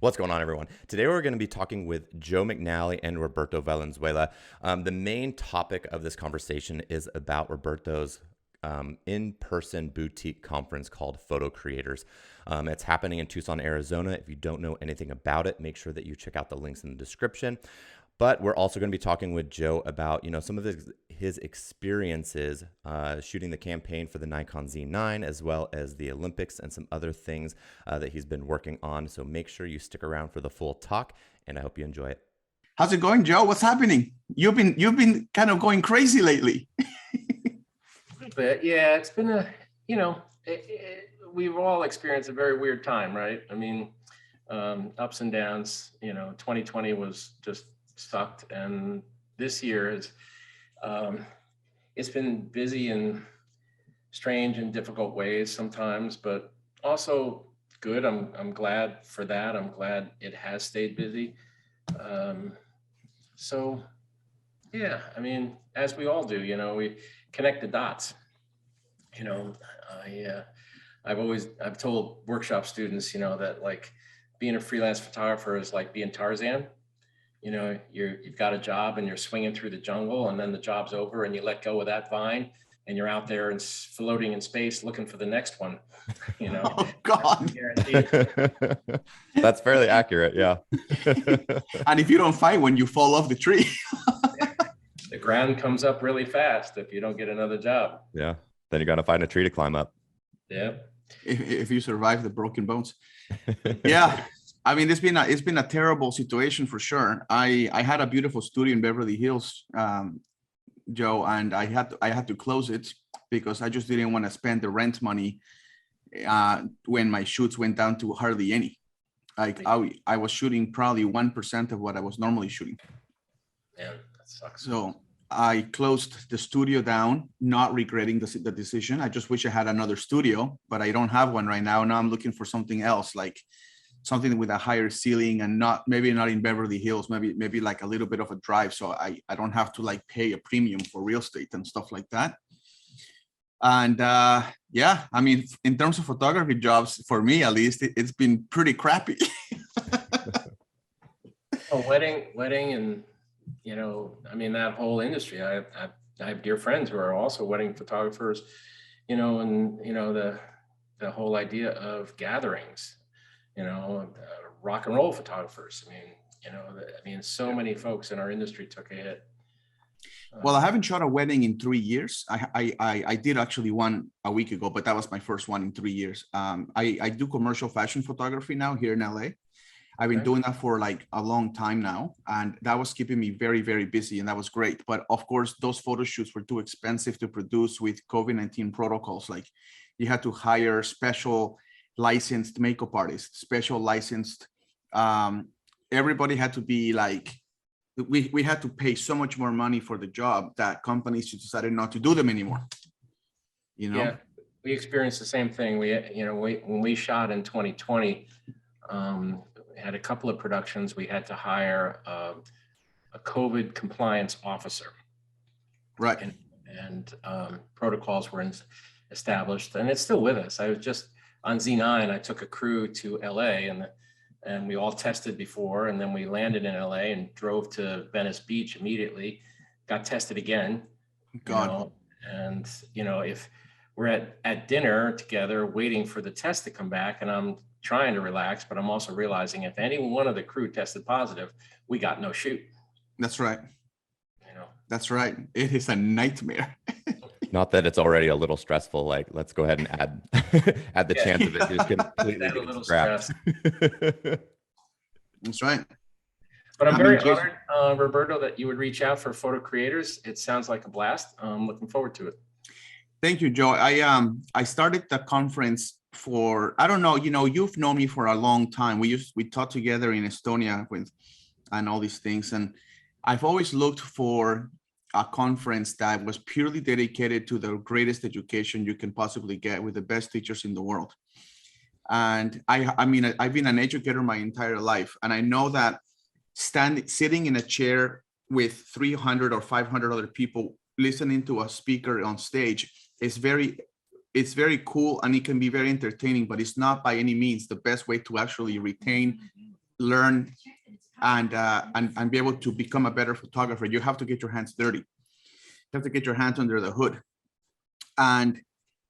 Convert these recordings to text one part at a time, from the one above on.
What's going on, everyone? Today we're going to be talking with Joe McNally and Roberto Valenzuela. The main topic of this conversation is about Roberto's in-person boutique conference called Photo Creators. It's happening in Tucson, Arizona. If you don't know anything about it, make sure that you check out the links in the description. But we're also going to be talking with Joe about, some of his experiences shooting the campaign for the Nikon Z9, as well as the Olympics and some other things that he's been working on. So make sure you stick around for the full talk, and I hope you enjoy it. How's it going, Joe? What's happening? You've been kind of going crazy lately. But yeah, it's been we've all experienced a very weird time, right? I mean, ups and downs. 2020 was just sucked, and this year is it's been busy in strange and difficult ways sometimes, but also good. I'm glad for that. I'm glad it has stayed busy. So yeah, I mean, as we all do, we connect the dots. I've told workshop students, that like being a freelance photographer is like being Tarzan. You've got a job and you're swinging through the jungle, and then the job's over and you let go of that vine and you're out there and floating in space looking for the next one. Oh God. That's fairly accurate. Yeah. And if you don't find one, you fall off the tree. The ground comes up really fast if you don't get another job. Yeah. Then you got to find a tree to climb up. Yeah. If you survive the broken bones. Yeah. I mean, it's been a terrible situation for sure. I had a beautiful studio in Beverly Hills, Joe, and I had to close it because I just didn't want to spend the rent money when my shoots went down to hardly any. Like I was shooting probably 1% of what I was normally shooting. Man, that sucks. So I closed the studio down, not regretting the decision. I just wish I had another studio, but I don't have one right now. Now I'm looking for something else, like something with a higher ceiling, and maybe not in Beverly Hills, maybe like a little bit of a drive, so I don't have to like pay a premium for real estate and stuff like that. And yeah, I mean, in terms of photography jobs, for me at least, it's been pretty crappy. Oh, wedding, and I mean, that whole industry. I have dear friends who are also wedding photographers, and the whole idea of gatherings. Rock and roll photographers. I mean, so many folks in our industry took a hit. Well, I haven't shot a wedding in 3 years. I did actually one a week ago, but that was my first one in 3 years. I do commercial fashion photography now here in LA. I've been doing that for like a long time now, and that was keeping me very, very busy, and that was great. But of course, those photo shoots were too expensive to produce with COVID-19 protocols. Like you had to hire special licensed makeup artists, special licensed, everybody had to be like, we had to pay so much more money for the job that companies just decided not to do them anymore. Yeah, we experienced the same thing. When we shot in 2020, we had a couple of productions. We had to hire a COVID compliance officer. Right. And protocols were established, and it's still with us. I was just on Z9, I took a crew to LA, and we all tested before, and then we landed in LA and drove to Venice Beach immediately, got tested again. God. If we're at dinner together waiting for the test to come back, and I'm trying to relax, but I'm also realizing if any one of the crew tested positive, we got no shoot. That's right. That's right. It is a nightmare. Not that it's already a little stressful. Like, let's go ahead and add the chance of it just completely getting scrapped. That's right. But I'm very honored, Roberto, that you would reach out for Photo Creators. It sounds like a blast. I'm looking forward to it. Thank you, Joe. I started the conference for, I don't know, you've known me for a long time. We taught together in Estonia and all these things, and I've always looked for a conference that was purely dedicated to the greatest education you can possibly get with the best teachers in the world. And I mean, I've been an educator my entire life, and I know that sitting in a chair with 300 or 500 other people listening to a speaker on stage is very cool, and it can be very entertaining, but it's not by any means the best way to actually retain learn and be able to become a better photographer, you have to get your hands dirty. You have to get your hands under the hood. And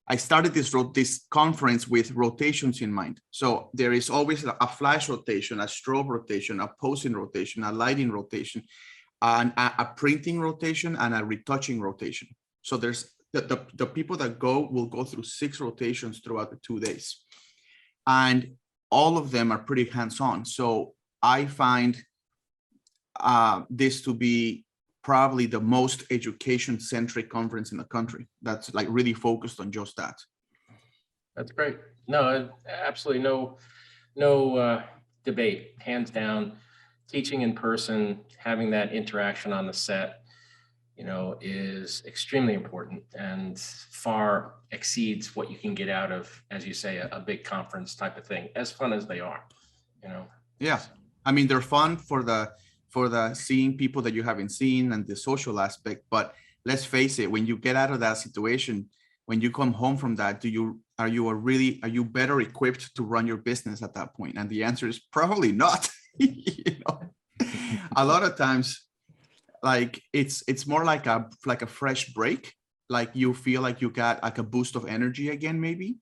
I started this conference with rotations in mind. So there is always a flash rotation, a strobe rotation, a posing rotation, a lighting rotation, and a printing rotation, and a retouching rotation. So there's the people that will go through 6 rotations throughout the 2 days. And all of them are pretty hands-on. So I find this to be probably the most education-centric conference in the country that's like really focused on just that. That's great. No, absolutely no debate, hands down. Teaching in person, having that interaction on the set, is extremely important and far exceeds what you can get out of, as you say, a big conference type of thing, as fun as they are, Yeah, I mean, they're fun for the seeing people that you haven't seen and the social aspect, but let's face it, when you get out of that situation, when you come home from that, are you better equipped to run your business at that point? And the answer is probably not. A lot of times, like it's more like a fresh break. Like you feel like you got like a boost of energy again, maybe.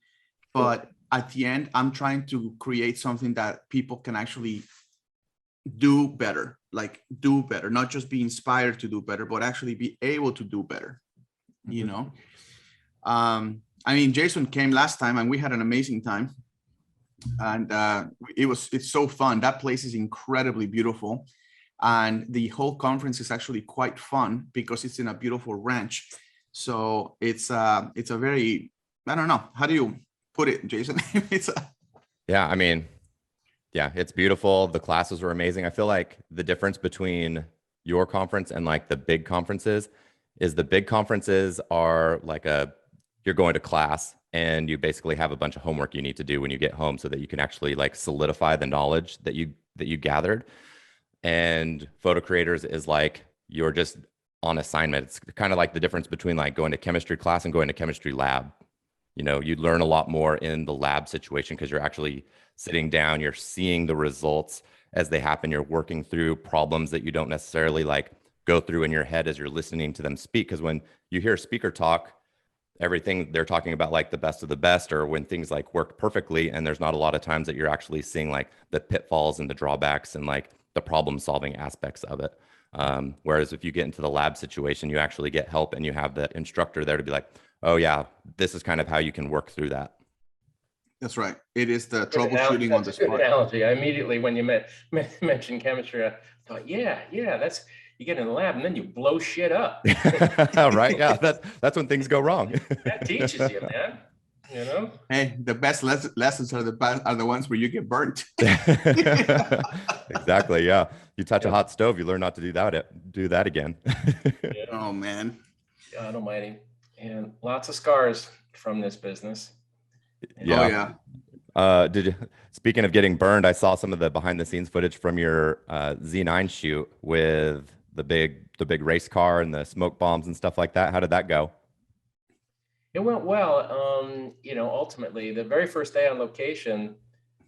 But at the end, I'm trying to create something that people can actually do better, not just be inspired to do better, but actually be able to do better. I mean, Jason came last time and we had an amazing time. And it's so fun. That place is incredibly beautiful. And the whole conference is actually quite fun because it's in a beautiful ranch. So it's a very, I don't know, how do you put it, Jason? Yeah, I mean, yeah, it's beautiful. The classes were amazing. I feel like the difference between your conference and like the big conferences is the big conferences are like you're going to class and you basically have a bunch of homework you need to do when you get home so that you can actually like solidify the knowledge that you gathered. And photo creators is like you're just on assignment. It's kind of like the difference between like going to chemistry class and going to chemistry lab. You learn a lot more in the lab situation because you're actually sitting down, you're seeing the results as they happen, you're working through problems that you don't necessarily like go through in your head as you're listening to them speak. Because when you hear a speaker talk, everything they're talking about like the best of the best, or when things like work perfectly, and there's not a lot of times that you're actually seeing like the pitfalls and the drawbacks and like the problem solving aspects of it. Whereas if you get into the lab situation, you actually get help and you have that instructor there to be like, oh yeah, this is kind of how you can work through that. That's right. It is the troubleshooting on the spot. Analogy. I immediately, when you mentioned chemistry, I thought, yeah, that's, you get in the lab and then you blow shit up. Right? Yeah, that's when things go wrong. That teaches you, man. Hey, the best lessons are the ones where you get burnt. Exactly. Yeah, you touch a hot stove, you learn not to do that again. Yeah. Oh man, God Almighty, and lots of scars from this business. Yeah. Oh yeah. Speaking of getting burned, I saw some of the behind the scenes footage from your Z9 shoot with the big race car and the smoke bombs and stuff like that. How did that go? It went well. Ultimately, the very first day on location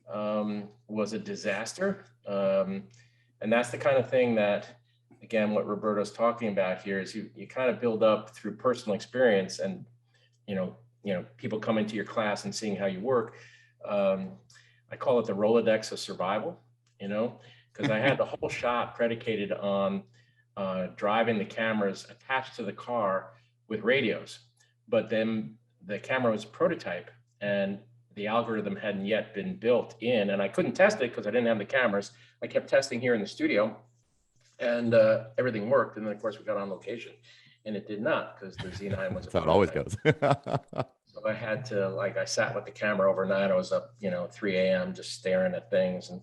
was a disaster. And that's the kind of thing that, again, what Roberto's talking about here is you kind of build up through personal experience and, people come into your class and seeing how you work. I call it the Rolodex of survival, because I had the whole shot predicated on driving the cameras attached to the car with radios. But then the camera was a prototype and the algorithm hadn't yet been built in, and I couldn't test it because I didn't have the cameras. I kept testing here in the studio and everything worked. And then of course we got on location and it did not because the Z9 was a That's how it always goes. So I had to, I sat with the camera overnight. I was up, 3 a.m. just staring at things and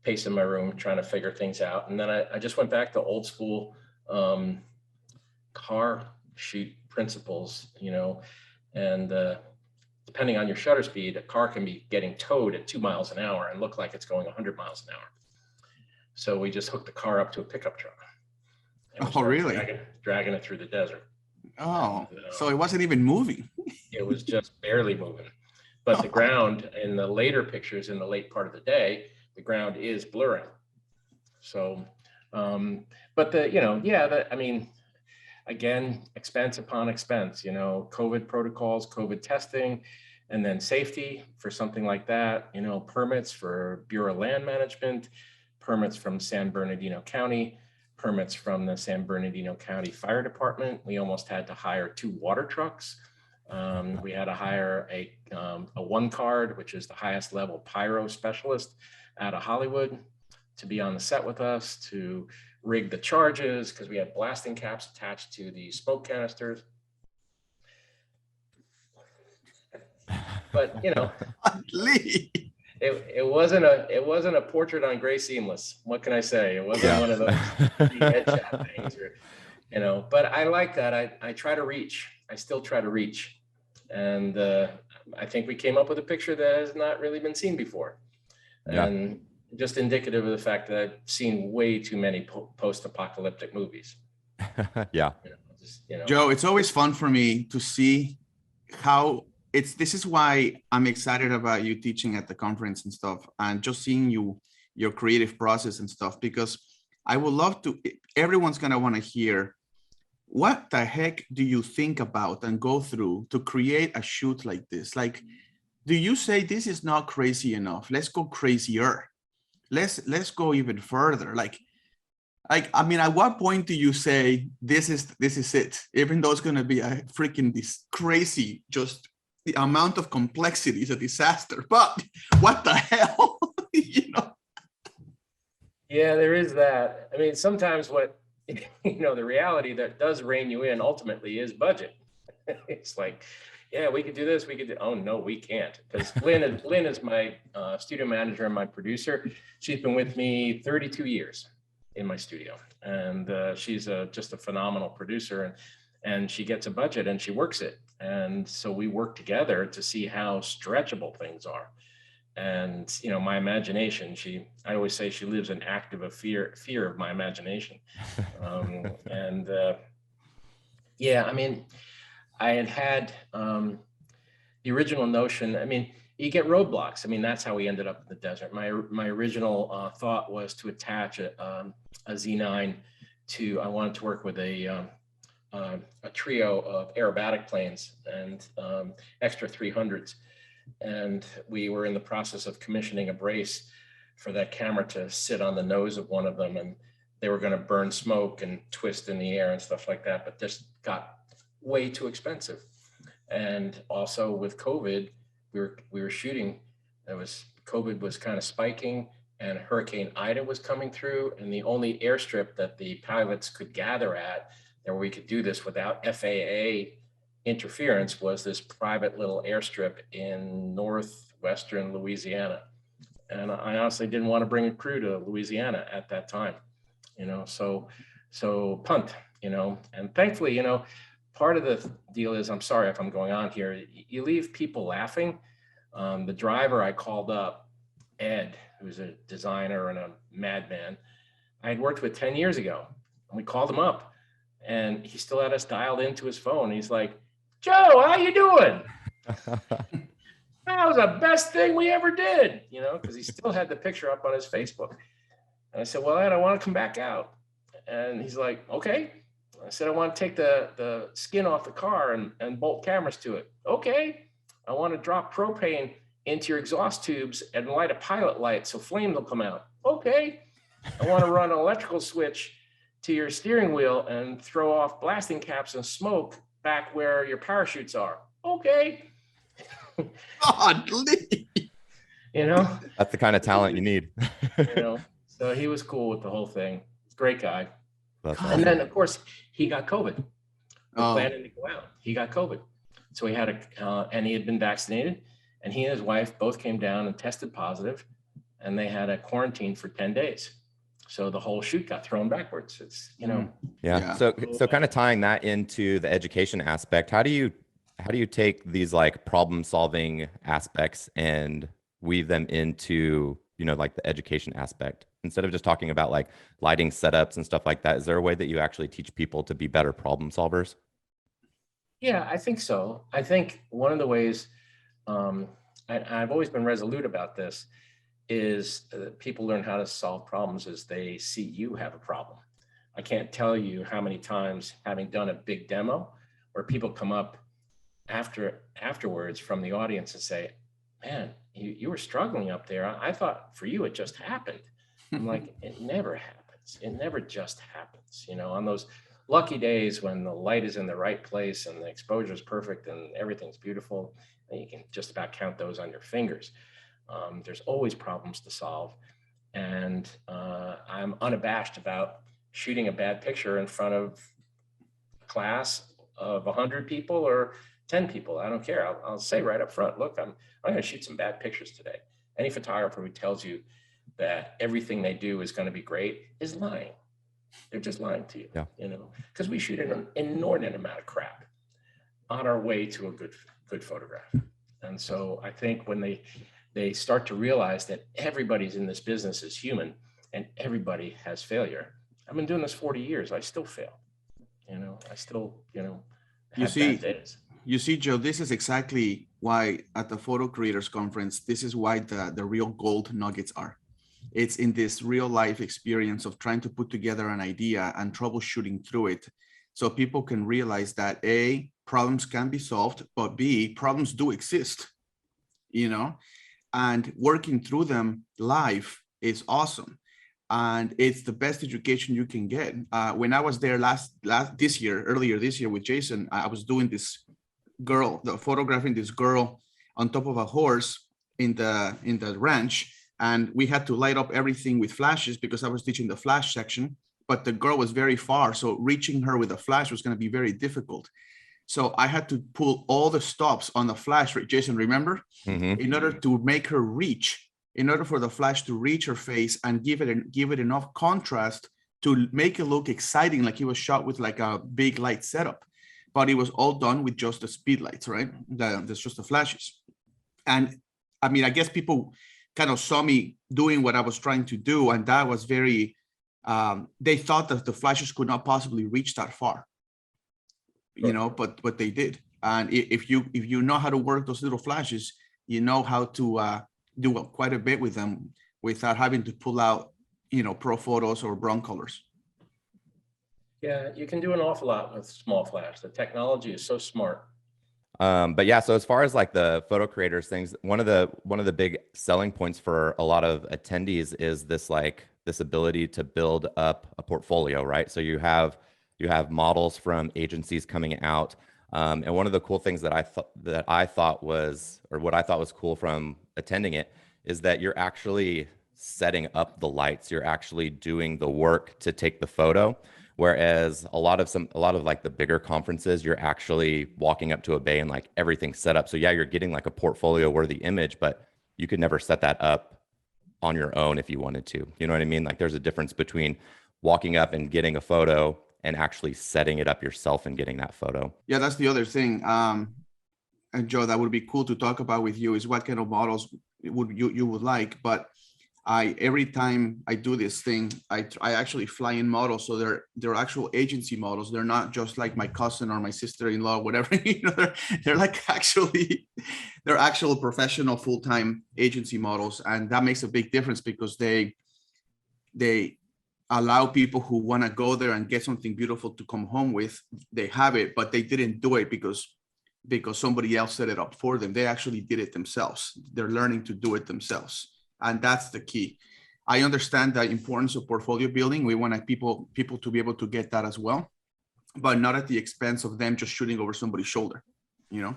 pacing my room, trying to figure things out. And then I just went back to old school car shoot principles, and depending on your shutter speed, a car can be getting towed at 2 miles an hour and look like it's going 100 miles an hour. So we just hooked the car up to a pickup truck. Oh, really? Dragging it through the desert. Oh, so it wasn't even moving. It was just barely moving. But the ground in the later pictures in the late part of the day, the ground is blurring. So, but I mean, again, expense upon expense, COVID protocols, COVID testing, and then safety for something like that, permits for Bureau of Land Management, permits from San Bernardino County, permits from the San Bernardino County Fire Department. We almost had to hire 2 water trucks. We had to hire a one card, which is the highest level pyro specialist out of Hollywood, to be on the set with us, to rig the charges, because we had blasting caps attached to the smoke canisters. But it wasn't a portrait on Gray Seamless. What can I say? It wasn't one of those headshot things, but I like that. I try to reach. I still try to reach. And I think we came up with a picture that has not really been seen before. And just indicative of the fact that I've seen way too many post-apocalyptic movies. Yeah. Joe, it's always fun for me to see how this is why I'm excited about you teaching at the conference and stuff, and just seeing your creative process and stuff, because I would love to, everyone's going to want to hear, what the heck do you think about and go through to create a shoot like this? Like, do you say this is not crazy enough? Let's go crazier. Let's go even further. Like, I mean, at what point do you say this is it? Even though it's going to be a freaking this crazy, just the amount of complexity is a disaster. But what the hell, Yeah, there is that. I mean, sometimes what the reality that does rein you in ultimately is budget. It's like, yeah, we could do this. We could do. Oh no, we can't, because Lynn is my studio manager and my producer. She's been with me 32 years in my studio, and she's just a phenomenal producer. And she gets a budget and she works it. And so we work together to see how stretchable things are. And my imagination. I always say she lives in active fear of my imagination. Yeah, I mean, I had the original notion. I mean, you get roadblocks. I mean, that's how we ended up in the desert. My original thought was to attach a Z9 to. I wanted to work with a trio of aerobatic planes and extra 300s, and we were in the process of commissioning a brace for that camera to sit on the nose of one of them, and they were going to burn smoke and twist in the air and stuff like that, but this got way too expensive. And also with COVID, we were shooting. COVID was kind of spiking, and Hurricane Ida was coming through, and the only airstrip that the pilots could gather at, where we could do this without FAA interference, was this private little airstrip in northwestern Louisiana. And I honestly didn't want to bring a crew to Louisiana at that time, so punt, and thankfully, part of the deal is, I'm sorry if I'm going on here, you leave people laughing. The driver I called up, Ed, who's a designer and a madman, I had worked with 10 years ago, and we called him up, and he still had us dialed into his phone. He's like, Joe, how you doing? That was the best thing we ever did, because he still had the picture up on his Facebook. And I said, well, Ed, I want to come back out. And he's like, okay. I said, I want to take the skin off the car and bolt cameras to it. Okay. I want to drop propane into your exhaust tubes and light a pilot light so flames will come out. Okay. I want to run an electrical switch to your steering wheel and throw off blasting caps and smoke back where your parachutes are. Okay. God, That's the kind of talent you need. So he was cool with the whole thing. Great guy. That's And awesome. then, of course, he got COVID. We planning to go out. He got COVID. So he had and he had been vaccinated, and he and his wife both came down and tested positive, and they had a quarantine for 10 days. So the whole shoot got thrown backwards. It's, Yeah. So kind of tying that into the education aspect, how do you take these like problem solving aspects and weave them into, like the education aspect, instead of just talking about like lighting setups and stuff like that? Is there a way that you actually teach people to be better problem solvers? Yeah, I think so. I think one of the ways, I've always been resolute about this, is people learn how to solve problems as they see you have a problem. I can't tell you how many times, having done a big demo, where people come up afterwards from the audience and say, man, you were struggling up there. I thought for you it just happened. I'm like, it never happens. It never just happens. You know, on those lucky days when the light is in the right place and the exposure is perfect and everything's beautiful, and you can just about count those on your fingers. There's always problems to solve. And I'm unabashed about shooting a bad picture in front of a class of 100 people or 10 people. I don't care. I'll say right up front, look, I'm going to shoot some bad pictures today. Any photographer who tells you that everything they do is going to be great is lying. They're just lying to you, you know, because we shoot an inordinate amount of crap on our way to a good photograph. And so I think when they start to realize that everybody's in this business is human and everybody has failure. I've been doing this 40 years. I still fail. You know, I still, you know, have bad days. You see, Joe, this is exactly why at the Photo Creators Conference, this is why the real gold nuggets are. It's in this real life experience of trying to put together an idea and troubleshooting through it. So people can realize that A, problems can be solved, but B, problems do exist, you know, and working through them live is awesome. And it's the best education you can get. When I was there earlier this year with Jason, I was doing this photographing this girl on top of a horse in the ranch. And we had to light up everything with flashes because I was teaching the flash section, but the girl was very far. So reaching her with a flash was going to be very difficult. So I had to pull all the stops on the flash, Jason, remember? Mm-hmm. In order to make her reach, in order for the flash to reach her face and give it enough contrast to make it look exciting, like it was shot with like a big light setup. But it was all done with just the speed lights, right? There's just the flashes. And I mean, I guess people kind of saw me doing what I was trying to do. And that was very, they thought that the flashes could not possibly reach that far, you know, but they did. And if you know how to work those little flashes, you know how to do quite a bit with them without having to pull out, you know, pro photos or broncolors. Yeah, you can do an awful lot with small flash. The technology is so smart. But yeah, so as far as like the photo creators things, one of the big selling points for a lot of attendees is this ability to build up a portfolio, right? So you have models from agencies coming out. And one of the cool things that I thought was cool from attending it is that you're actually setting up the lights. You're actually doing the work to take the photo. Whereas a lot of like the bigger conferences, you're actually walking up to a bay and like everything's set up. So yeah, you're getting like a portfolio worthy image, but you could never set that up on your own if you wanted to. You know what I mean? Like there's a difference between walking up and getting a photo and actually setting it up yourself and getting that photo. Yeah, that's the other thing. And Joe, that would be cool to talk about with you is what kind of models you would like. But every time I do this thing, I actually fly in models. So they're actual agency models. They're not just like my cousin or my sister-in-law, whatever, you know, they're like they're actual professional full-time agency models. And that makes a big difference because they allow people who want to go there and get something beautiful to come home with. They have it, but they didn't do it because somebody else set it up for them. They actually did it themselves. They're learning to do it themselves. And that's the key. I understand the importance of portfolio building. We want people to be able to get that as well, but not at the expense of them just shooting over somebody's shoulder, you know?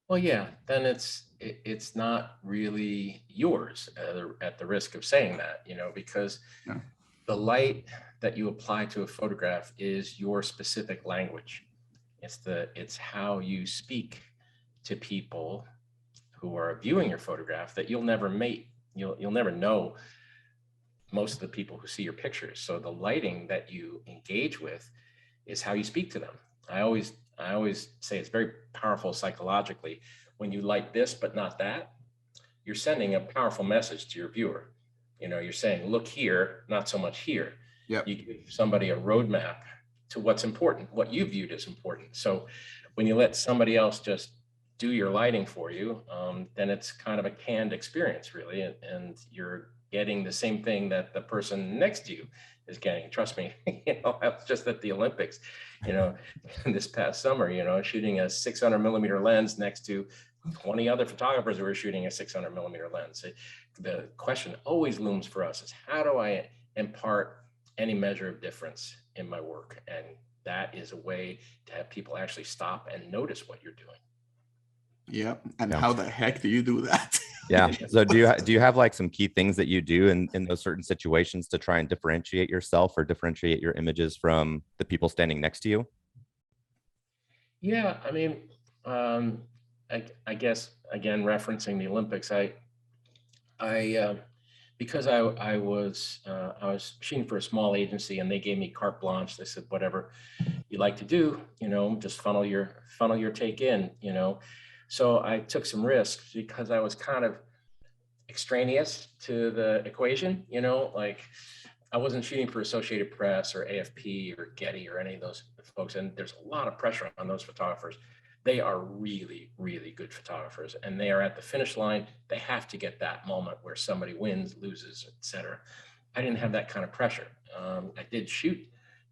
Well, yeah, then it's not really yours at the risk of saying that, you know, because the light that you apply to a photograph is your specific language. It's how you speak to people who are viewing your photograph that you'll never meet. You'll never know most of the people who see your pictures. So the lighting that you engage with is how you speak to them. I always say it's very powerful psychologically. When you light this but not that, you're sending a powerful message to your viewer. You know, you're saying, look here, not so much here. Yep. You give somebody a roadmap to what's important, what you viewed as important. So when you let somebody else just do your lighting for you, then it's kind of a canned experience, really, and you're getting the same thing that the person next to you is getting. Trust me, I was just at the Olympics, this past summer, shooting a 600 millimeter lens next to 20 other photographers who were shooting a 600 millimeter lens. The question always looms for us is, how do I impart any measure of difference in my work? And that is a way to have people actually stop and notice what you're doing. Yeah. And Yeah. how the heck do you do that? Yeah. So do you have like some key things that you do in those certain situations to try and differentiate yourself or differentiate your images from the people standing next to you? Yeah, I mean, I guess again referencing the Olympics, because I was shooting for a small agency and they gave me carte blanche. They said, whatever you like to do, just funnel your take in, So I took some risks because I was kind of extraneous to the equation, like I wasn't shooting for Associated Press or AFP or Getty or any of those folks. And there's a lot of pressure on those photographers. They are really, really good photographers, and they are at the finish line. They have to get that moment where somebody wins, loses, etc. I didn't have that kind of pressure. I did shoot,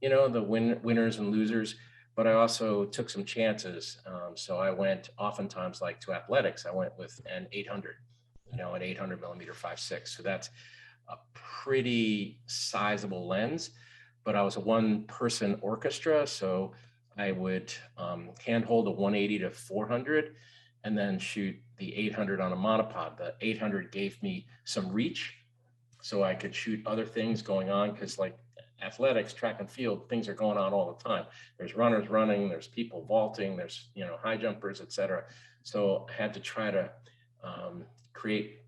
the winners and losers, but I also took some chances. So I went oftentimes, like to athletics, I went with an 800, an 800 millimeter 5.6. So that's a pretty sizable lens, but I was a one-person orchestra, so I would handhold a 180 to 400 and then shoot the 800 on a monopod. The 800 gave me some reach so I could shoot other things going on, because like athletics, track and field, things are going on all the time. There's runners running, there's people vaulting, there's high jumpers, etc. So I had to try to create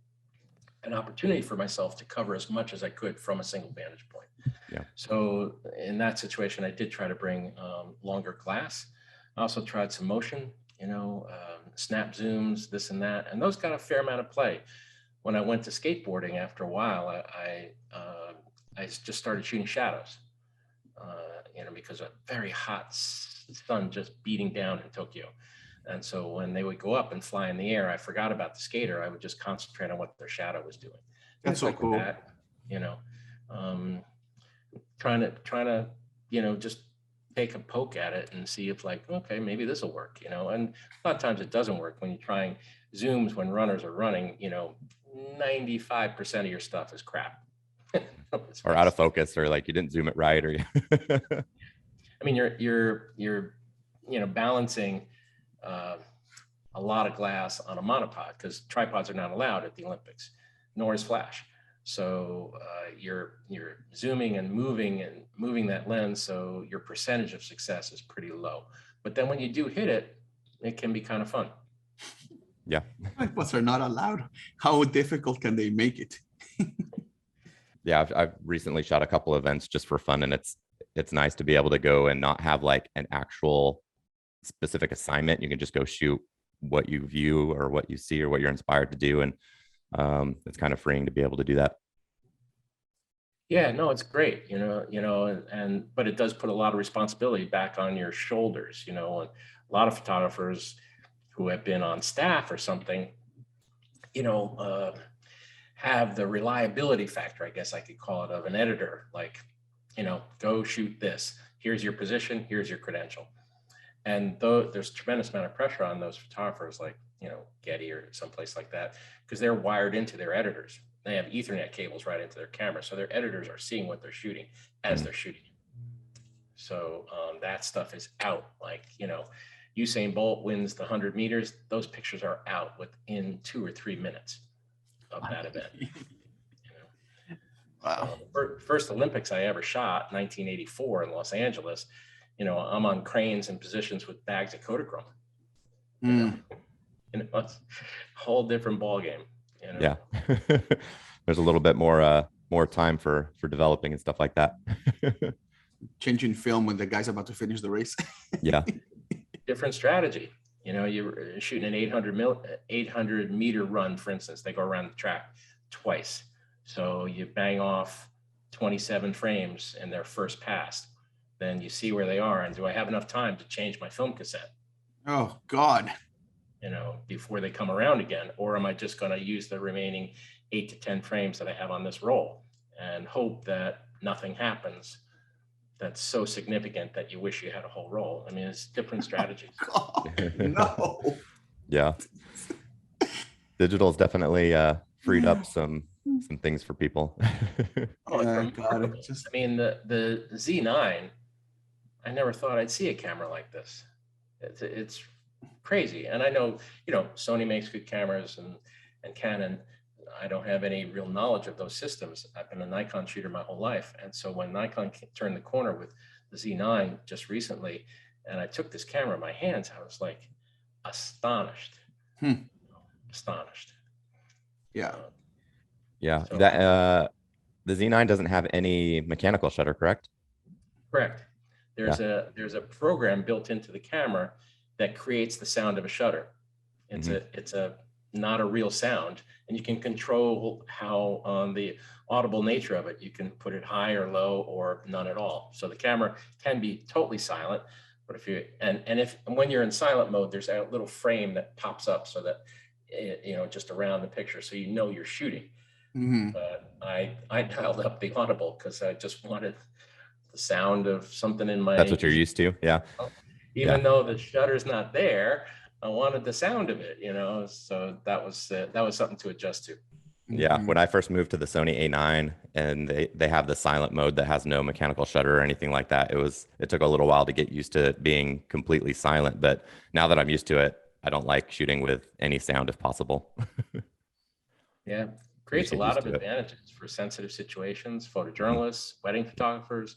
an opportunity for myself to cover as much as I could from a single vantage point. Yeah. So in that situation, I did try to bring longer glass. I also tried some motion, snap zooms, this and that, and those got a fair amount of play. When I went to skateboarding, after a while, I just started shooting shadows, because a very hot sun just beating down in Tokyo. And so when they would go up and fly in the air, I forgot about the skater. I would just concentrate on what their shadow was doing. That's so cool. That, trying to, just take a poke at it and see if like, okay, maybe this will work, and a lot of times it doesn't work when you're trying zooms when runners are running, 95% of your stuff is crap. Or out of focus, or like you didn't zoom it right, or I mean, you're balancing a lot of glass on a monopod, because tripods are not allowed at the Olympics, nor is flash. So you're zooming and moving that lens, so your percentage of success is pretty low. But then when you do hit it, it can be kind of fun. Yeah. Tripods are not allowed. How difficult can they make it? Yeah, I've recently shot a couple events just for fun, and it's nice to be able to go and not have like an actual specific assignment. You can just go shoot what you view or what you see or what you're inspired to do, and it's kind of freeing to be able to do that. Yeah, no, it's great, but it does put a lot of responsibility back on your shoulders, and a lot of photographers who have been on staff or something, have the reliability factor, I guess I could call it, of an editor, like, go shoot this. Here's your position, here's your credential. And though there's a tremendous amount of pressure on those photographers, like, Getty or someplace like that, because they're wired into their editors. They have Ethernet cables right into their camera. So their editors are seeing what they're shooting as they're shooting. So that stuff is out. Like, Usain Bolt wins the 100 meters. Those pictures are out within 2 or 3 minutes of that event. Wow. First Olympics I ever shot, 1984 in Los Angeles. I'm on cranes and positions with bags of Kodachrome. It's a whole different ball game. Yeah. There's a little bit more time for developing and stuff like that. Changing film when the guy's about to finish the race. Yeah. Different strategy. You're shooting an 800 meter run, for instance. They go around the track twice. So you bang off 27 frames in their first pass. Then you see where they are, and do I have enough time to change my film cassette? Oh God. before they come around again? Or am I just going to use the remaining 8 to 10 frames that I have on this roll and hope that nothing happens that's so significant that you wish you had a whole roll? I mean, it's different strategies. God, no. Yeah. Digital's definitely freed up some things for people. Oh, it's Yeah, God, remarkable. just I mean, the Z9, I never thought I'd see a camera like this. It's crazy. And I know, Sony makes good cameras and Canon. I don't have any real knowledge of those systems. I've been a Nikon shooter my whole life. And so when Nikon turned the corner with the Z9 just recently, and I took this camera in my hands, I was like astonished. Astonished. yeah. Yeah. So- That the Z9 doesn't have any mechanical shutter, correct? Correct. There's a program built into the camera that creates the sound of a shutter. It's not a real sound, and you can control how the audible nature of it. You can put it high or low or none at all. So the camera can be totally silent, but when you're in silent mode, there's a little frame that pops up so that just around the picture, so you're shooting. But I dialed up the audible because I just wanted the sound of something in my. That's what you're used to. Yeah. Even though the shutter's not there, I wanted the sound of it, so that was something to adjust to. Yeah. When I first moved to the Sony A9 and they have the silent mode that has no mechanical shutter or anything like that, it took a little while to get used to it being completely silent. But now that I'm used to it, I don't like shooting with any sound if possible. Yeah. Creates a lot of advantages for sensitive situations, photojournalists, wedding photographers.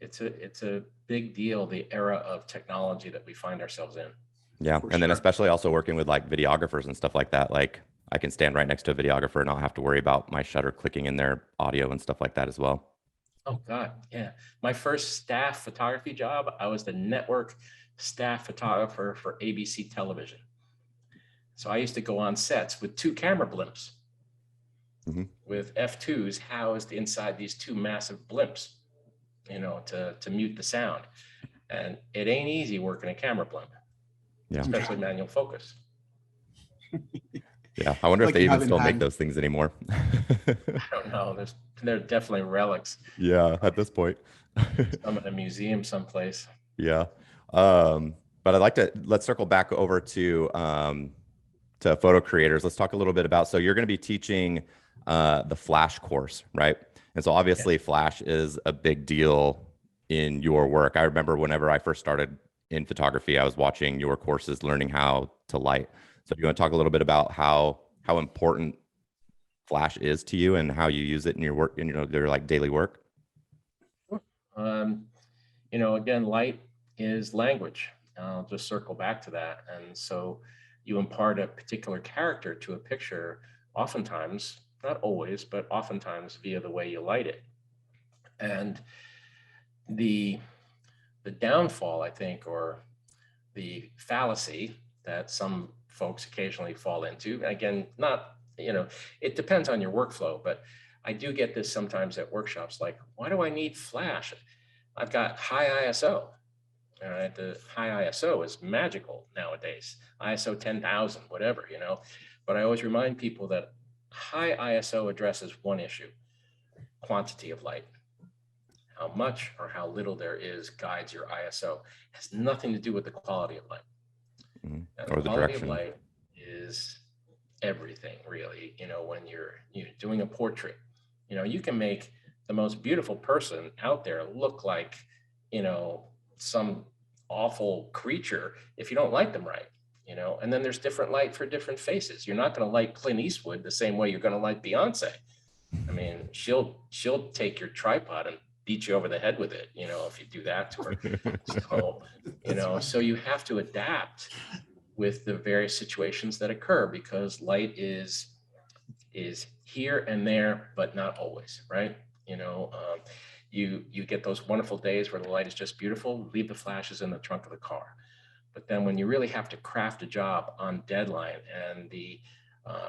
It's a big deal, the era of technology that we find ourselves in. Yeah. And then especially also working with like videographers and stuff like that. Like I can stand right next to a videographer and not have to worry about my shutter clicking in their audio and stuff like that as well. Oh God. Yeah. My first staff photography job, I was the network staff photographer for ABC television. So I used to go on sets with 2 camera blimps with F2s housed inside these 2 massive blimps, to mute the sound. And it ain't easy working a camera blimp, especially manual focus. Yeah. I wonder if they even still make those things anymore. I don't know. They're definitely relics. Yeah. At this point. Some in a museum someplace. Yeah. But let's circle back over to photo creators. Let's talk a little bit about, so you're going to be teaching the Flash course, right? And so obviously Flash is a big deal in your work. I remember whenever I first started in photography, I was watching your courses, learning how to light. So you want to talk a little bit about how important Flash is to you and how you use it in your work, in your like daily work? Again, light is language. I'll just circle back to that. And so you impart a particular character to a picture, oftentimes, not always, but oftentimes via the way you light it. And the downfall, I think, or the fallacy that some folks occasionally fall into, again, it depends on your workflow, but I do get this sometimes at workshops, like, why do I need Flash? I've got high ISO. All right, the high ISO is magical nowadays, ISO 10,000, whatever, but I always remind people that high ISO addresses one issue: quantity of light. How much or how little there is guides your ISO. It has nothing to do with the quality of light. Or the quality direction. of light is everything, really. When you're doing a portrait, you can make the most beautiful person out there look like, some awful creature if you don't light them right, and then there's different light for different faces. You're not going to light Clint Eastwood the same way you're going to light Beyonce. I mean, she'll take your tripod and beat you over the head with it, if you do that to her. So, so you have to adapt with the various situations that occur, because light is here and there, but not always, right? You get those wonderful days where the light is just beautiful, leave the flashes in the trunk of the car. But then when you really have to craft a job on deadline and the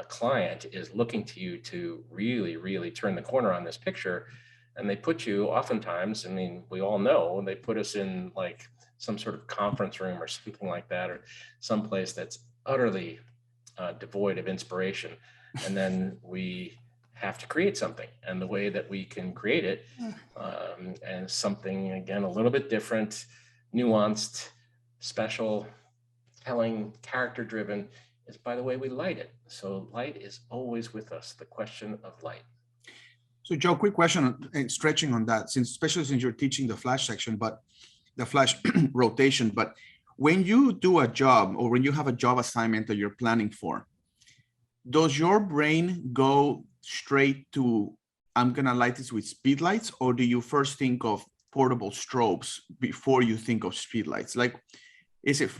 client is looking to you to really, really turn the corner on this picture, and they put you oftentimes, I mean, we all know, they put us in like some sort of conference room or something like that, or someplace that's utterly devoid of inspiration. And then we have to create something. And the way that we can create it, and something, again, a little bit different, nuanced, special, telling, character driven, is by the way we light it. So light is always with us, the question of light. So Joe, quick question, stretching on that, especially since you're teaching the flash section, but the flash rotation, but when you do a job or when you have a job assignment that you're planning for, does your brain go straight to, I'm gonna light this with speed lights, or do you first think of portable strobes before you think of speed lights? Like, is it,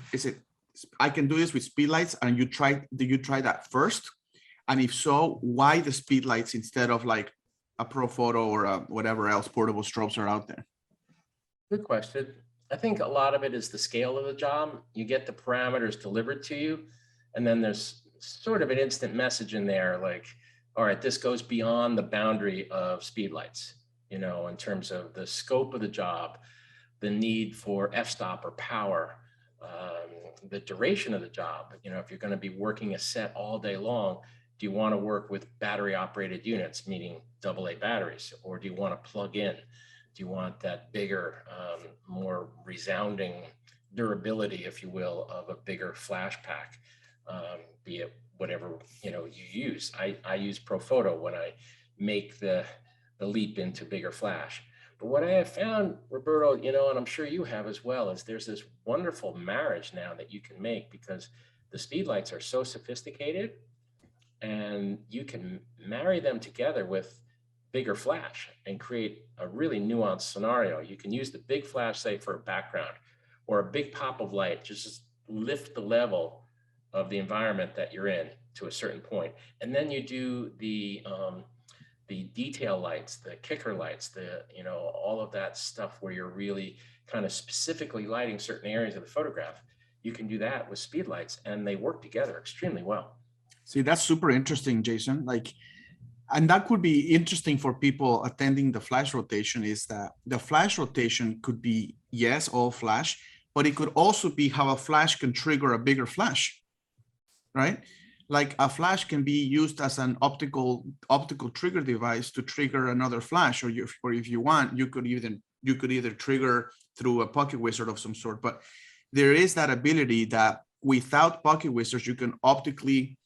I can do this with speed lights, and do you try that first? And if so, why the speed lights instead of like a Pro Photo or whatever else portable strobes are out there? Good question. I think a lot of it is the scale of the job. You get the parameters delivered to you, and then there's sort of an instant message in there like, all right, this goes beyond the boundary of speed lights, in terms of the scope of the job, the need for f-stop or power, the duration of the job. If you're going to be working a set all day long, do you want to work with battery operated units, meaning AA batteries, or do you want to plug in? Do you want that bigger, more resounding durability, if you will, of a bigger flash pack, be it whatever you use? I use Pro Photo when I make the leap into bigger flash. But what I have found, Roberto, and I'm sure you have as well, is there's this wonderful marriage now that you can make, because the speed lights are so sophisticated, and you can marry them together with bigger flash and create a really nuanced scenario. You can use the big flash, say, for a background, or a big pop of light, just lift the level of the environment that you're in to a certain point. And then you do the detail lights, the kicker lights, all of that stuff where you're really kind of specifically lighting certain areas of the photograph. You can do that with speed lights, and they work together extremely well. See, that's super interesting, Jason. And that could be interesting for people attending the flash rotation, is that the flash rotation could be, yes, all flash, but it could also be how a flash can trigger a bigger flash, right? Like a flash can be used as an optical trigger device to trigger another flash, or if you want, you could either trigger through a pocket wizard of some sort. But there is that ability that without pocket wizards, you can optically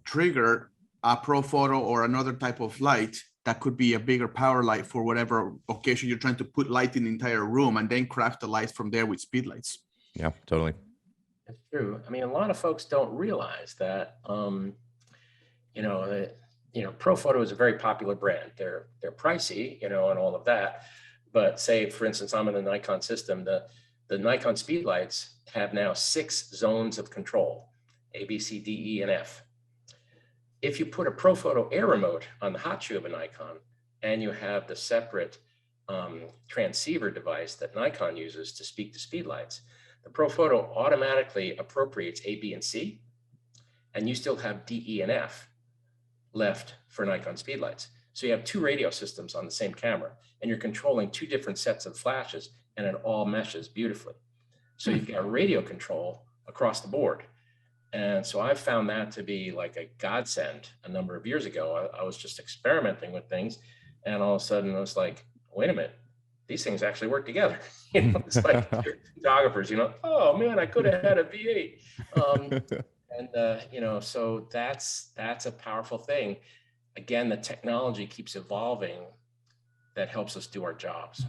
trigger a Pro Photo or another type of light that could be a bigger power light for whatever occasion you're trying to put light in the entire room, and then craft the lights from there with speed lights. Yeah, totally. It's true. I mean, a lot of folks don't realize that, Pro Photo is a very popular brand. They're pricey, and all of that. But say, for instance, I'm in the Nikon system. The Nikon speed lights have now 6 zones of control: A, B, C, D, E, and F. If you put a Pro Photo air remote on the hot shoe of a Nikon, and you have the separate transceiver device that Nikon uses to speak to speed lights, the Pro Photo automatically appropriates A, B, and C, and you still have D, E, and F left for Nikon speed lights. So you have 2 radio systems on the same camera, and you're controlling 2 different sets of flashes, and it all meshes beautifully. So you've got radio control across the board. And so I found that to be like a godsend a number of years ago. I was just experimenting with things, and all of a sudden I was like, wait a minute, these things actually work together. It's like photographers, oh man, I could have had a V8. So that's a powerful thing. Again, the technology keeps evolving that helps us do our jobs.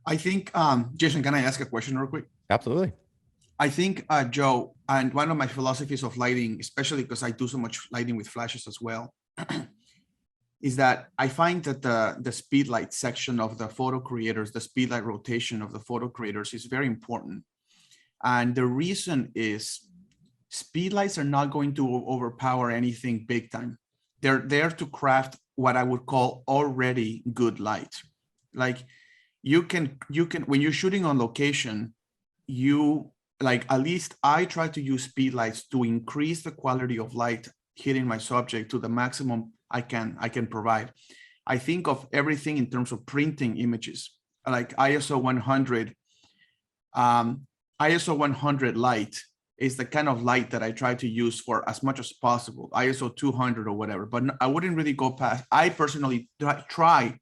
I think, Jason, can I ask a question real quick? Absolutely. I think, Joe, and one of my philosophies of lighting, especially because I do so much lighting with flashes as well, is that I find that the speed light section of the photo creators, the speed light rotation of the photo creators is very important. And the reason is speed lights are not going to overpower anything big time. They're there to craft what I would call already good light. Like you can, when you're shooting on location, at least I try to use speed lights to increase the quality of light hitting my subject to the maximum I can provide. I think of everything in terms of printing images, like ISO 100 ISO 100 light is the kind of light that I try to use for as much as possible, ISO 200 or whatever, but I wouldn't really go past. I personally try,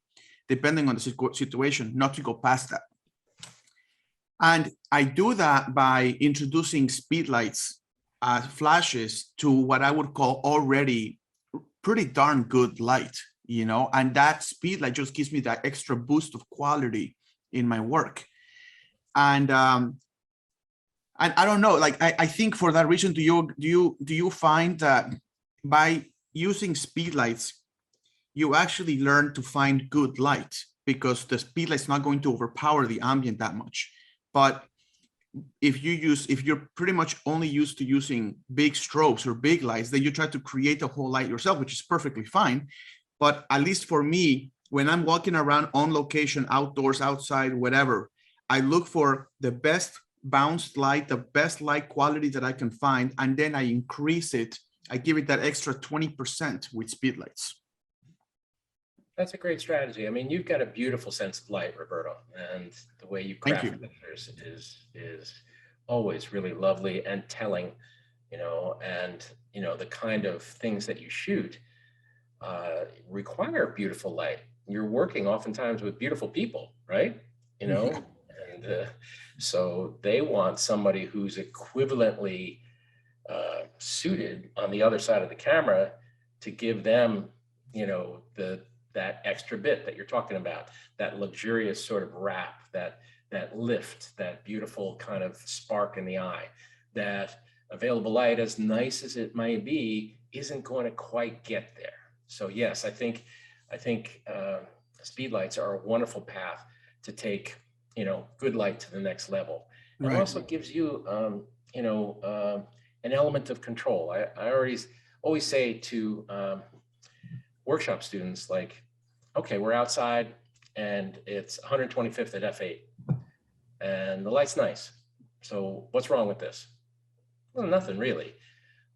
depending on the situation, not to go past that. And I do that by introducing speedlights, flashes to what I would call already pretty darn good light, you know, and that speedlight just gives me that extra boost of quality in my work. And I don't know, like, I think for that reason, do you find that by using speedlights, you actually learn to find good light, because the speedlight's not going to overpower the ambient that much. But if you're pretty much only used to using big strobes or big lights, then you try to create a whole light yourself, which is perfectly fine. But at least for me, when I'm walking around on location, outdoors, outside, whatever, I look for the best bounced light, the best light quality that I can find, and then I increase it. I give it that extra 20% with speedlights. That's a great strategy. I mean, you've got a beautiful sense of light, Roberto, and the way you craft pictures is always really lovely and telling, you know, and, you know, the kind of things that you shoot require beautiful light. You're working oftentimes with beautiful people, right? You know, and so they want somebody who's equivalently suited on the other side of the camera to give them, you know, that extra bit that you're talking about, that luxurious sort of wrap, that lift, that beautiful kind of spark in the eye. That available light, as nice as it may be, isn't going to quite get there. So yes, I think speedlights are a wonderful path to take, you know, good light to the next level. And Right. also gives you, you know, an element of control. I always say to workshop students, like, okay, we're outside and it's 125th at f8 and the light's nice. So what's wrong with this? Well, nothing really.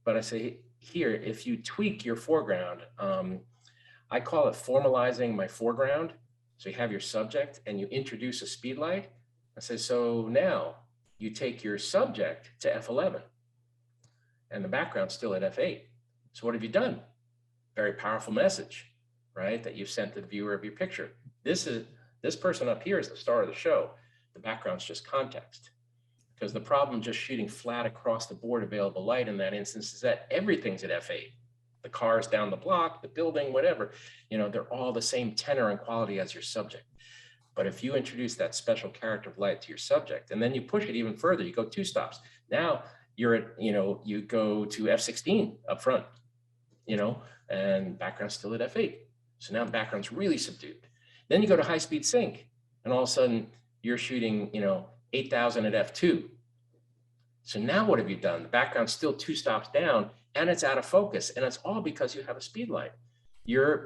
But I say, here, if you tweak your foreground, I call it formalizing my foreground. So you have your subject and you introduce a speed light. I say, so now you take your subject to f11 and the background's still at f8. So what have you done? Very powerful message, right? That you've sent to the viewer of your picture. This person up here is the star of the show. The background's just context. Because the problem just shooting flat across the board available light in that instance is that everything's at f8. The cars down the block, the building, whatever, you know, they're all the same tenor and quality as your subject. But if you introduce that special character of light to your subject, and then you push it even further, you go 2 stops. Now you're at, you know, you go to f16 up front, you know, and background's still at f8. So now the background's really subdued. Then you go to high speed sync and all of a sudden you're shooting, you know, 8,000 at f2. So now what have you done? The background's still 2 stops down and it's out of focus. And it's all because you have a speed light.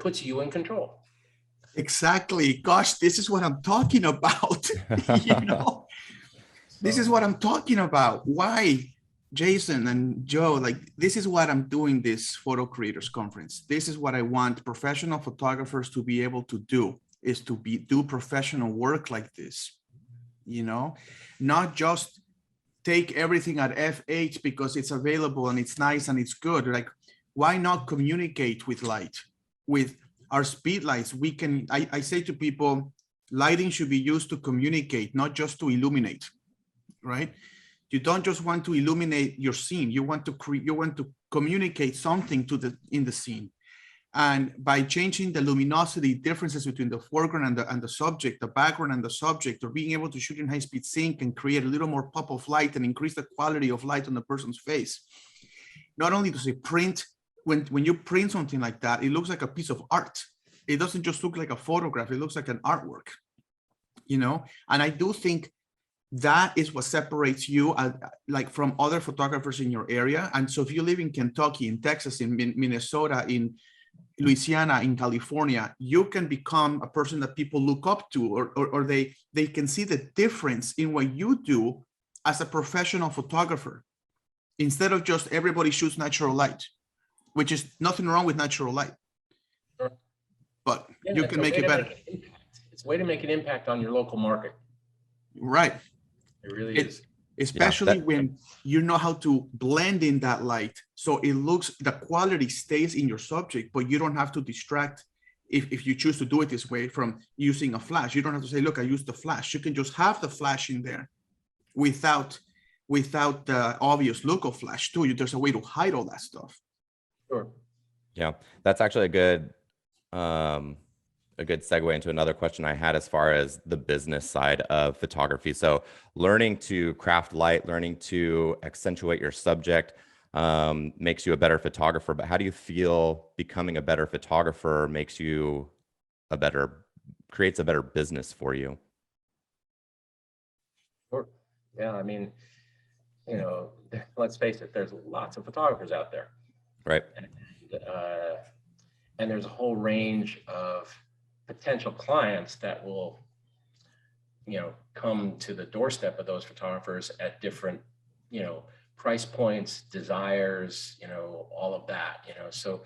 Puts you in control. Exactly. Gosh, this is what I'm talking about. You know, this is what I'm talking about. Why, Jason and Joe, like, this is what I'm doing this photo creators conference. This is what I want professional photographers to be able to do, is to do professional work like this, you know, not just take everything at f8 because it's available and it's nice and it's good. Like, why not communicate with light? With our speed lights, we can, I say to people, lighting should be used to communicate, not just to illuminate, right? You don't just want to illuminate your scene. You want to communicate something in the scene. And by changing the luminosity differences between the foreground and the subject, the background and the subject, or being able to shoot in high speed sync and create a little more pop of light and increase the quality of light on the person's face. Not only does it print, when you print something like that, it looks like a piece of art. It doesn't just look like a photograph, it looks like an artwork, you know? And I do think that is what separates you like from other photographers in your area. And so if you live in Kentucky, in Texas, in Minnesota, in Louisiana, in California, you can become a person that people look up to, or they can see the difference in what you do as a professional photographer, instead of just everybody shoots natural light, which is nothing wrong with natural light, but yeah, you can make it better. It's a way to make an impact on your local market. Right. It really It- is. Especially that- when you know how to blend in that light. So it looks, the quality stays in your subject, but you don't have to distract if you choose to do it this way from using a flash. You don't have to say, look, I used the flash. You can just have the flash in there without the obvious look of flash too. There's a way to hide all that stuff. Sure. Yeah, that's actually a good segue into another question I had as far as the business side of photography. So learning to craft light, learning to accentuate your subject makes you a better photographer. But how do you feel becoming a better photographer creates a better business for you? Sure. Yeah. I mean, let's face it, there's lots of photographers out there. Right. And there's a whole range of potential clients that will, come to the doorstep of those photographers at different, price points, desires, all of that, So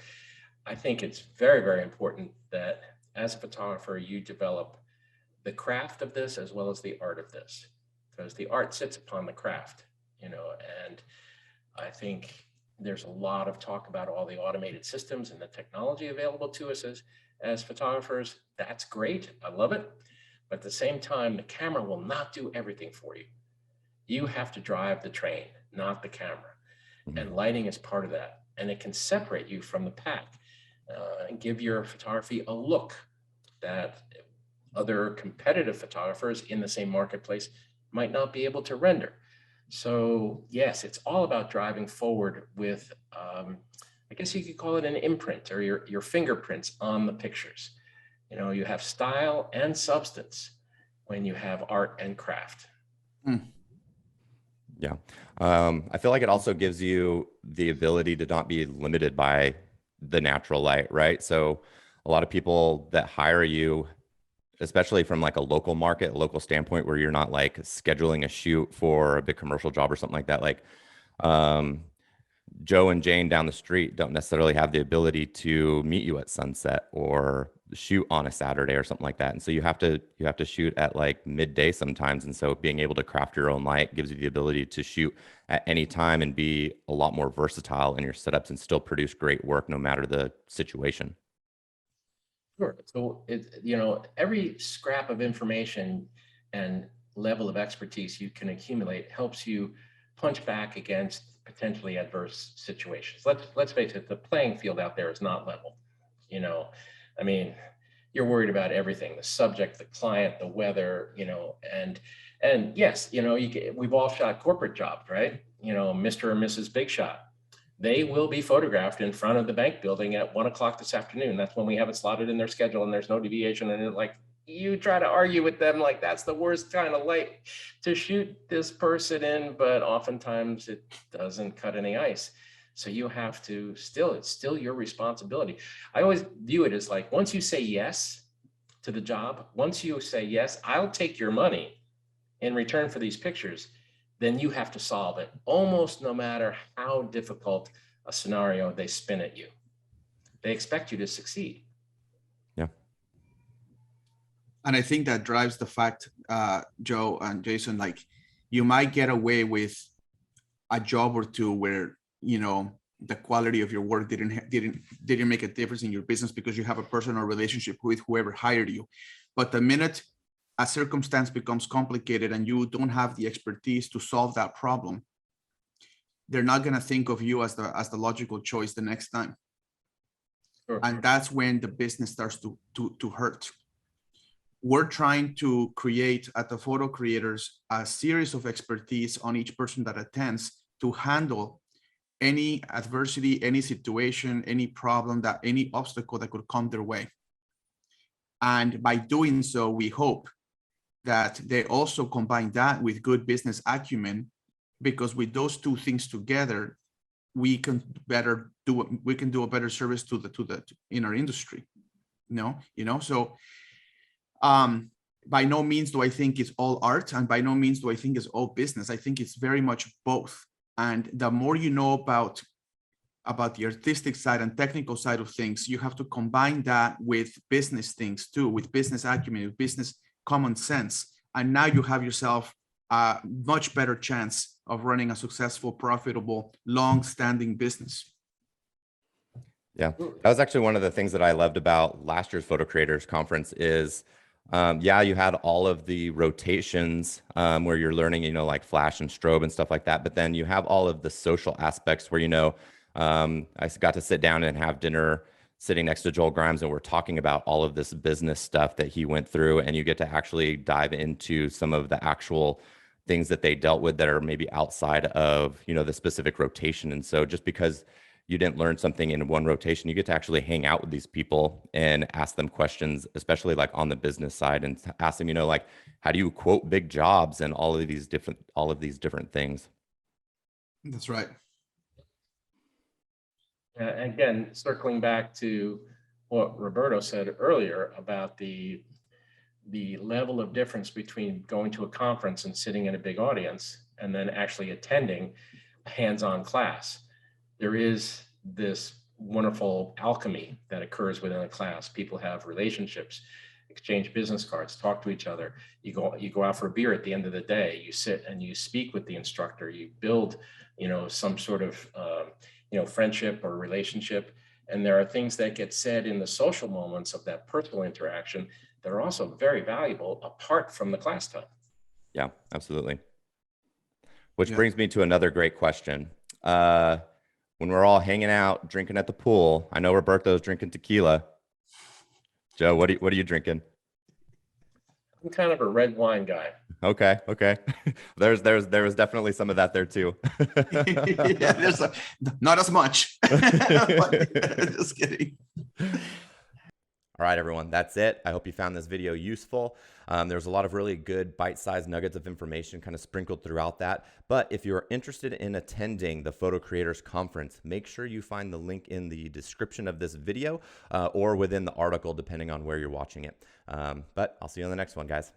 I think it's very, very important that as a photographer, you develop the craft of this as well as the art of this, because the art sits upon the craft, and I think there's a lot of talk about all the automated systems and the technology available to us as photographers. That's great. I love it. But at the same time, the camera will not do everything for you. You have to drive the train, not the camera. And lighting is part of that. And it can separate you from the pack and give your photography a look that other competitive photographers in the same marketplace might not be able to render. So yes, it's all about driving forward with, I guess you could call it an imprint or your fingerprints on the pictures. You have style and substance when you have art and craft. Yeah. I feel like it also gives you the ability to not be limited by the natural light, right? So a lot of people that hire you, especially from like a local market, a local standpoint, where you're not like scheduling a shoot for a big commercial job or something like that. Like Joe and Jane down the street don't necessarily have the ability to meet you at sunset or shoot on a Saturday or something like that. And so you have to shoot at like midday sometimes. And so being able to craft your own light gives you the ability to shoot at any time and be a lot more versatile in your setups and still produce great work no matter the situation. Sure. So every scrap of information and level of expertise you can accumulate helps you punch back against potentially adverse situations. Let's face it, the playing field out there is not level. I mean, you're worried about everything: the subject, the client, the weather, and yes, we've all shot corporate jobs, right? Mr. or Mrs. Big Shot. They will be photographed in front of the bank building at 1 o'clock this afternoon. That's when we have it slotted in their schedule and there's no deviation. And like, you try to argue with them, like that's the worst kind of light to shoot this person in, but oftentimes it doesn't cut any ice. So you have to it's still your responsibility. I always view it as like, once you say yes to the job, once you say, yes, I'll take your money in return for these pictures, then you have to solve it almost no matter how difficult a scenario they spin at you. They expect you to succeed. Yeah. And I think that drives the fact, Joe and Jason, like you might get away with a job or two where, the quality of your work didn't make a difference in your business because you have a personal relationship with whoever hired you. But the minute a circumstance becomes complicated and you don't have the expertise to solve that problem, they're not going to think of you as the logical choice the next time. Sure. And that's when the business starts to hurt. We're trying to create at the Photo Creators a series of expertise on each person that attends to handle any adversity, any situation, any problem, any obstacle that could come their way. And by doing so, we hope that they also combine that with good business acumen, because with those two things together, we can do a better service in our industry. So by no means do I think it's all art, and by no means do I think it's all business. I think it's very much both. And the more you know about the artistic side and technical side of things, you have to combine that with business things too, with business acumen, with business common sense. And now you have yourself a much better chance of running a successful, profitable, long-standing business. Yeah, that was actually one of the things that I loved about last year's Photo Creators Conference is, yeah, you had all of the rotations where you're learning, you know, like flash and strobe and stuff like that. But then you have all of the social aspects where, you know, I got to sit down and have dinner sitting next to Joel Grimes, and we're talking about all of this business stuff that he went through, and you get to actually dive into some of the actual things that they dealt with that are maybe outside of, you know, the specific rotation. And so just because you didn't learn something in one rotation, you get to actually hang out with these people and ask them questions, especially like on the business side, and ask them, you know, like, how do you quote big jobs and all of these different things. That's right. Again, circling back to what Roberto said earlier about the level of difference between going to a conference and sitting in a big audience and then actually attending a hands-on class. There is this wonderful alchemy that occurs within a class. People have relationships, exchange business cards, talk to each other. You go out for a beer at the end of the day. You sit and you speak with the instructor. You build, you know, some sort of you know, friendship or relationship. And there are things that get said in the social moments of that personal interaction that are also very valuable apart from the class time. Yeah, absolutely. Which brings me to another great question. When we're all hanging out, drinking at the pool, I know Roberto's drinking tequila. Joe, what are you drinking? I'm kind of a red wine guy. Okay. There was definitely some of that there too. Yeah, there's not as much. Just kidding. All right, everyone, that's it. I hope you found this video useful. There's a lot of really good bite-sized nuggets of information kind of sprinkled throughout that. But if you're interested in attending the Photo Creators Conference, make sure you find the link in the description of this video or within the article, depending on where you're watching it. But I'll see you on the next one, guys.